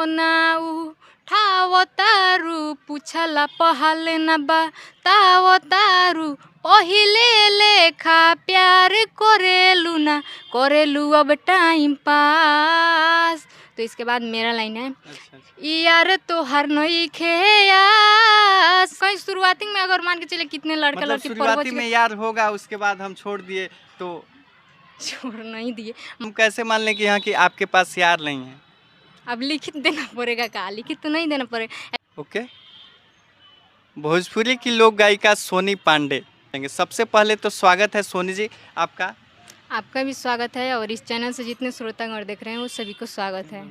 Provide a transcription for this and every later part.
ना उठावतारू पूछला पहल न बतावतारू पहिले लेखा प्यार करेलू ना करेलू अब टाइम पास। तो इसके बाद मेरा लाइन है यार तो हर नई खेयास। कहीं शुरुआती में अगर मान के चले कितने लड़के मतलब लड़की शुरुआती में यार होगा, उसके बाद हम छोड़ दिए तो छोड़ नहीं दिए। हम कैसे मान लें कि यहाँ की आपके पास यार नहीं है? अब लिखित देना पड़ेगा, का लिखित तो नहीं देना पड़ेगा। ओके। भोजपुरी की लोक गायिका सोनी पांडे। सबसे पहले तो स्वागत है सोनी जी आपका। आपका भी स्वागत है और इस चैनल से जितने श्रोतागण देख रहे हैं वो सभी को स्वागत है।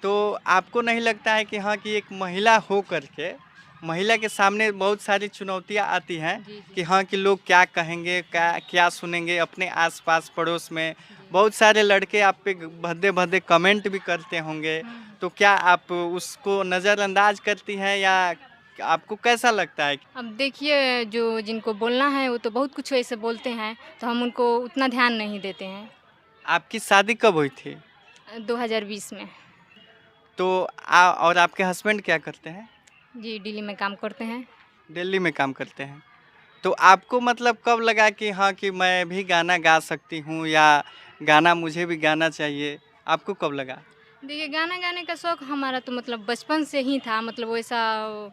तो आपको नहीं लगता है कि हाँ कि एक महिला हो करके महिला के सामने बहुत सारी चुनौतियाँ आती हैं कि हाँ कि लोग क्या कहेंगे, क्या सुनेंगे, अपने आसपास पड़ोस में बहुत सारे लड़के आप पे भद्दे भद्दे कमेंट भी करते होंगे, तो क्या आप उसको नज़रअंदाज करती हैं या आपको कैसा लगता है? अब देखिए, जो जिनको बोलना है वो तो बहुत कुछ ऐसे बोलते हैं, तो हम उनको उतना ध्यान नहीं देते हैं। आपकी शादी कब हुई थी? 2020 में। तो और आपके हस्बैंड क्या करते हैं? जी, दिल्ली में काम करते हैं। दिल्ली में काम करते हैं। तो आपको मतलब कब लगा कि हाँ कि मैं भी गाना गा सकती हूँ या गाना मुझे भी गाना चाहिए, आपको कब लगा? देखिए, गाना गाने का शौक़ हमारा तो मतलब बचपन से ही था, मतलब वैसा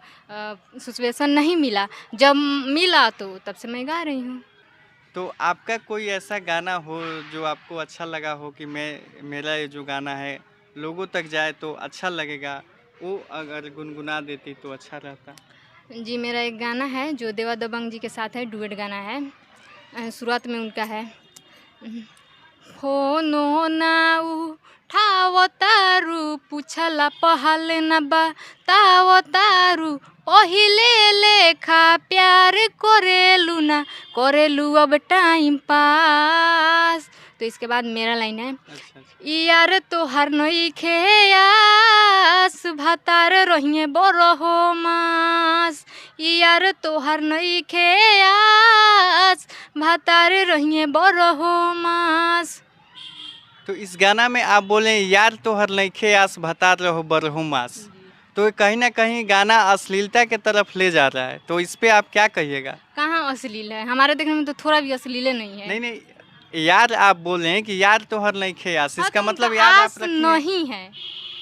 सिचुएशन नहीं मिला, जब मिला तो तब से मैं गा रही हूँ। तो आपका कोई ऐसा गाना हो जो आपको अच्छा लगा हो कि मेरा ये जो गाना है लोगों तक जाए तो अच्छा लगेगा, वो अगर गुनगुना देती तो अच्छा रहता। जी, मेरा एक गाना है जो देवा दबंग जी के साथ है, डुएट गाना है। शुरुआत में उनका है फोनो ना उठावतारू पूछला पहल न बतावतारू पहिले लेखा प्यार करेलू ना करेलू अब टाइम पास। तो इसके बाद मेरा लाइन है यार तो हर नई खेयास भातार रहिए बरहो मास। यार तो हर नई खेयास भातार रहिए बरहो मास। तो इस गाना में आप बोले यार तो हर नइखे आस भतार रहो बरहु मास, तो कहीं ना कहीं गाना अश्लीलता के तरफ ले जा रहा है, तो इस पे आप क्या कहिएगा? कहाँ अश्लील है, हमारे देखने में तो थोड़ा भी अश्लील नहीं है। नहीं, यार आप बोल रहे हैं कि यार तो हर नइखे आस, इसका तो मतलब यार आप नहीं है,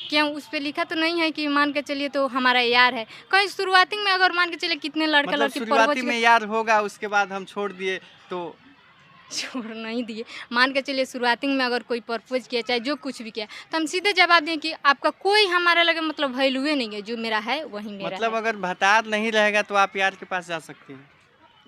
क्यों उस पे लिखा तो नहीं है कि मान के चलिए तो हमारा यार है। कहीं शुरुआती में अगर मान के चलिए कितने लड़के मतलब लड़की शुरुआती में यार होगा, उसके बाद हम छोड़ दिए तो छोड़ नहीं दिए। मान के चलिए शुरुआती में अगर कोई प्रपोज किया चाहे जो कुछ भी किया तो हम सीधे जवाब दें कि आपका कोई हमारे लगे मतलब वैल्यूए नहीं है, जो मेरा है वही मेरा मतलब है। अगर भतार नहीं रहेगा तो आप यार के पास जा सकती हैं,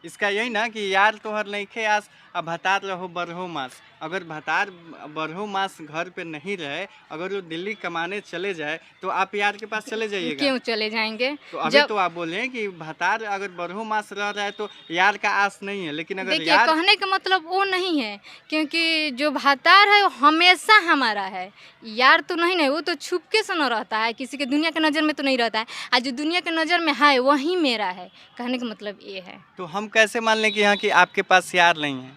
इसका यही ना कि यार तो हर नइखे आस अब भतार रहो बरहो मास। अगर भतार बरहो मास घर पे नहीं रहे, अगर वो दिल्ली कमाने चले जाए तो आप यार के पास चले जाइएगा? क्यों चले जाएंगे? तो अभी तो आप बोले हैं कि भतार अगर बरहो मास रह रहा है तो यार का आस नहीं है, लेकिन अगर देखिए, यार कहने का मतलब वो नहीं है, क्योंकि जो भातार है वो हमेशा हमारा है, यार तो नहीं, वो तो छुपके से न रहता है, किसी के दुनिया के नज़र में तो नहीं रहता है, आज जो दुनिया के नज़र में है वही मेरा है। कहने का मतलब ये है। तो हम कैसे मान लें कि यहाँ कि आपके पास यार नहीं है?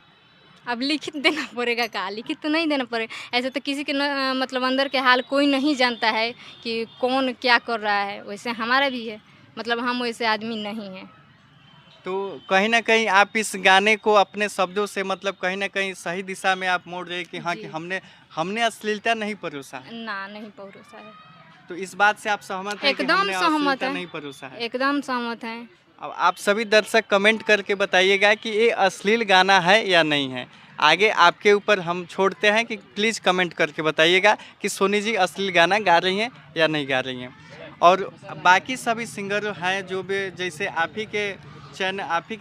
अब लिखित देना पड़ेगा, का लिखित तो नहीं देना पड़ेगा। ऐसे तो किसी के मतलब अंदर के हाल कोई नहीं जानता है कि कौन क्या कर रहा है, वैसे हमारा भी है, मतलब हम वैसे आदमी नहीं हैं। तो कहीं ना कहीं आप इस गाने को अपने शब्दों से मतलब कहीं ना कहीं सही दिशा में आप मोड़ रहे हैं कि हाँ कि हमने अश्लीलता नहीं परोसा है। ना, नहीं परोसा है। तो इस बात से आप सहमत हैं कि एकदम हमने सहमत अश्लीलता है, नहीं परोसा है? एकदम सहमत है। अब आप सभी दर्शक कमेंट करके बताइएगा कि ये अश्लील गाना है या नहीं है। आगे आपके ऊपर हम छोड़ते हैं कि प्लीज़ कमेंट करके बताइएगा कि सोनी जी अश्लील गाना गा रही हैं या नहीं गा रही हैं। और बाकी सभी सिंगर हैं जो भी, जैसे आप ही के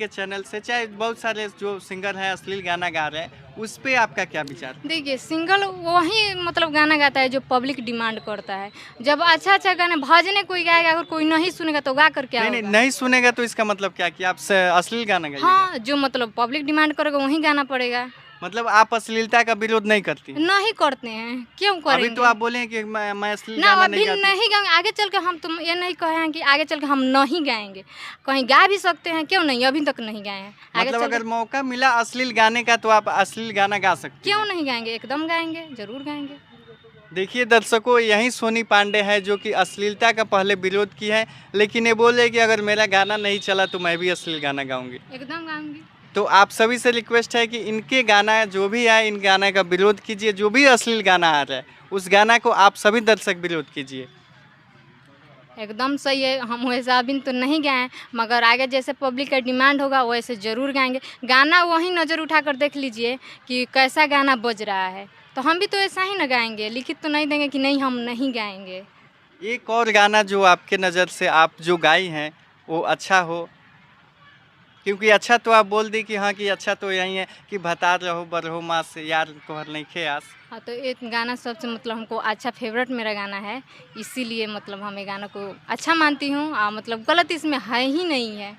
चैनल से चाहे बहुत सारे जो सिंगर हैं अश्लील गाना गा रहे हैं, उस पर आपका क्या विचार? देखिए, सिंगल वही मतलब गाना गाता है जो पब्लिक डिमांड करता है। जब अच्छा अच्छा गाना भजने कोई गाएगा, अगर कोई नहीं सुनेगा तो गा कर क्या होगा? नहीं सुनेगा तो इसका मतलब क्या कि आप अश्लील गाना गाइएगा? हाँ, जो मतलब पब्लिक डिमांड करेगा वही गाना पड़ेगा। मतलब आप अश्लीलता का विरोध नहीं करती? नहीं करते हैं, क्यों करेंगे? अभी तो आप बोले हैं कि मैं अश्लील ना, गाना अभी नहीं गाती। नहीं गाएंगे, आगे चल के हम तुम ये नहीं कहे हैं कि आगे चल के हम नहीं गाएंगे, कहीं गा भी सकते हैं, क्यों नहीं, अभी तक नहीं गाए हैं। आगे मतलब चल अगर मौका मिला अश्लील गाने का तो आप अश्लील गाना गा सकते हैं? क्यों नहीं गाएंगे, एकदम गाएंगे, जरूर गाएंगे। देखिए दर्शकों, यही सोनी पांडे है जो कि अश्लीलता का पहले विरोध की है, लेकिन ये बोले कि अगर मेरा गाना नहीं चला तो मैं भी अश्लील गाना गाऊंगी। एकदम गाऊंगी। तो आप सभी से रिक्वेस्ट है कि इनके गाना जो भी है, इन गाना का विरोध कीजिए। जो भी अश्लील गाना आ रहा है उस गाना को आप सभी दर्शक विरोध कीजिए। एकदम सही है, हम वैसा अभी तो नहीं गाए हैं, मगर आगे जैसे पब्लिक का डिमांड होगा वैसे ज़रूर गाएंगे। गाना वहीं नज़र उठा कर देख लीजिए कि कैसा गाना बज रहा है, तो हम भी तो ऐसा ही ना गाएंगे। लिखित तो नहीं देंगे कि नहीं हम नहीं गाएंगे। एक और गाना जो आपके नज़र से आप जो गाई हैं वो अच्छा हो, क्योंकि अच्छा तो आप बोल दी कि हाँ कि अच्छा तो यही है कि भता रहो बरहो मास से यार तोहर नहीं खे आस। हाँ, तो ये गाना सबसे मतलब हमको अच्छा फेवरेट मेरा गाना है, इसीलिए मतलब हम ये गाना को अच्छा मानती हूँ। मतलब गलत इसमें है ही नहीं है।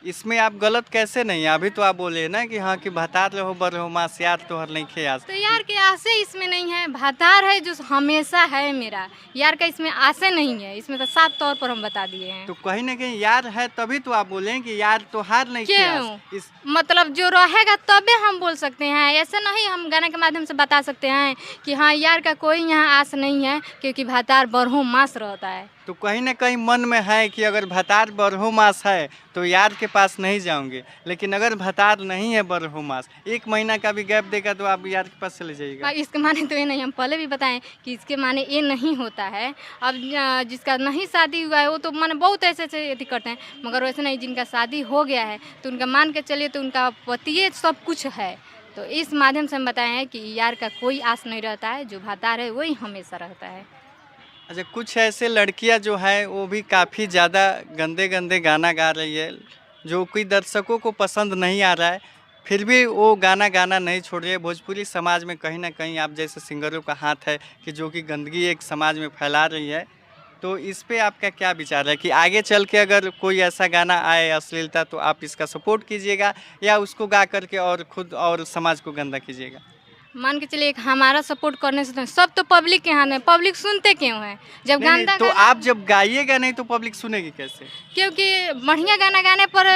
इसमें आप गलत कैसे नहीं है? अभी तो आप बोले ना कि हाँ कि भता रहो बरहो मास यार तोहर नहीं खे आस। तो यार के आसे इसमें नहीं है, भातार है जो हमेशा है मेरा। यार का इसमें आसे नहीं है, इसमें तो साफ तौर पर हम बता दिए हैं। तो कहीं ना कहीं यार है, तभी तो आप बोले हैं कि यार तोहार नहीं खे आस। क्यों? मतलब जो रहेगा तबे हम बोल सकते हैं, ऐसे नहीं हम गाने के माध्यम से बता सकते हैं कि हाँ यार का कोई यहाँ आस नहीं है, क्योंकि भातार बरहों मास रहता है। तो कहीं ना कहीं मन में है कि अगर भतार बरहो मास है तो यार के पास नहीं जाओगे, लेकिन अगर भतार नहीं है बरहो मास, 1 महीना का भी गैप देगा तो आप यार के पास चले जाइएगा। इसके माने तो ये नहीं, हम पहले भी बताएं कि इसके माने ये नहीं होता है। अब जिसका नहीं शादी हुआ है वो तो माने बहुत ऐसे ऐसे अथी करते हैं, मगर वैसे नहीं, जिनका शादी हो गया है तो उनका मान के चलिए तो उनका पति सब कुछ है। तो इस माध्यम से हम बताए हैं कि यार का कोई आस नहीं रहता है, जो भातार है वही हमेशा रहता है। अच्छा, कुछ ऐसे लड़कियां जो है वो भी काफ़ी ज़्यादा गंदे गंदे गाना गा रही है, जो कि दर्शकों को पसंद नहीं आ रहा है, फिर भी वो गाना गाना नहीं छोड़ रही है। भोजपुरी समाज में कहीं ना कहीं आप जैसे सिंगरों का हाथ है कि जो कि गंदगी एक समाज में फैला रही है। तो इस पे आपका क्या विचार है कि आगे चल के अगर कोई ऐसा गाना आए अश्लीलता, तो आप इसका सपोर्ट कीजिएगा या उसको गा करके और खुद और समाज को गंदा कीजिएगा? मान के चलिए एक हमारा सपोर्ट करने से तो सब तो पब्लिक के हाथ में, पब्लिक सुनते क्यों है जब नहीं नहीं, गंदा तो गाना। आप जब गाइएगा नहीं तो पब्लिक सुनेगी कैसे? क्योंकि बढ़िया गाना गाने पर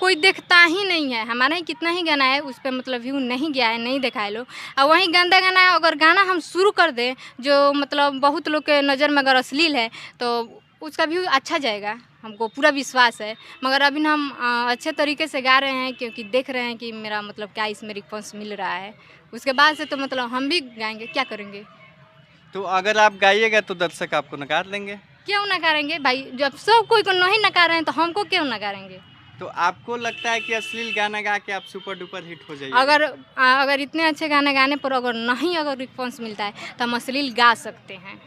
कोई देखता ही नहीं है। हमारा ही कितना ही गाना है उस पर मतलब व्यू नहीं गया है, नहीं देखा है लोग। और वहीं गंदा गाना है, अगर गाना हम शुरू कर दें जो मतलब बहुत लोग के नज़र में अगर अश्लील है तो उसका व्यू अच्छा जाएगा, हमको पूरा विश्वास है। मगर अभी हम अच्छे तरीके से गा रहे हैं, क्योंकि देख रहे हैं कि मेरा मतलब क्या इसमें रिस्पॉन्स मिल रहा है। उसके बाद से तो मतलब हम भी गाएंगे, क्या करेंगे। तो अगर आप गाइएगा तो दर्शक आपको नकार देंगे। क्यों नकारेंगे भाई, जब सब कोई को नहीं नकार रहे हैं तो हमको क्यों नकारेंगे। तो आपको लगता है कि अश्लील गाना गा के आप सुपर डुपर हिट हो जाइए? अगर इतने अच्छे गाने गाने पर अगर रिस्पॉन्स मिलता है तो हम अश्लील गा सकते हैं।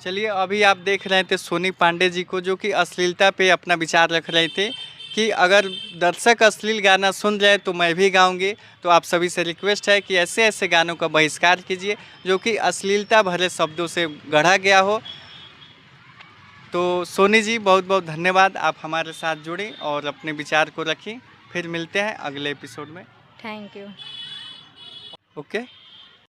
चलिए, अभी आप देख रहे थे सोनी पांडे जी को, जो कि अश्लीलता पे अपना विचार रख रहे थे कि अगर दर्शक अश्लील गाना सुन रहे तो मैं भी गाऊंगी। तो आप सभी से रिक्वेस्ट है कि ऐसे ऐसे गानों का बहिष्कार कीजिए जो कि अश्लीलता भरे शब्दों से गढ़ा गया हो। तो सोनी जी, बहुत बहुत धन्यवाद, आप हमारे साथ जुड़े और अपने विचार को रखें। फिर मिलते हैं अगले एपिसोड में। Thank you. ओके।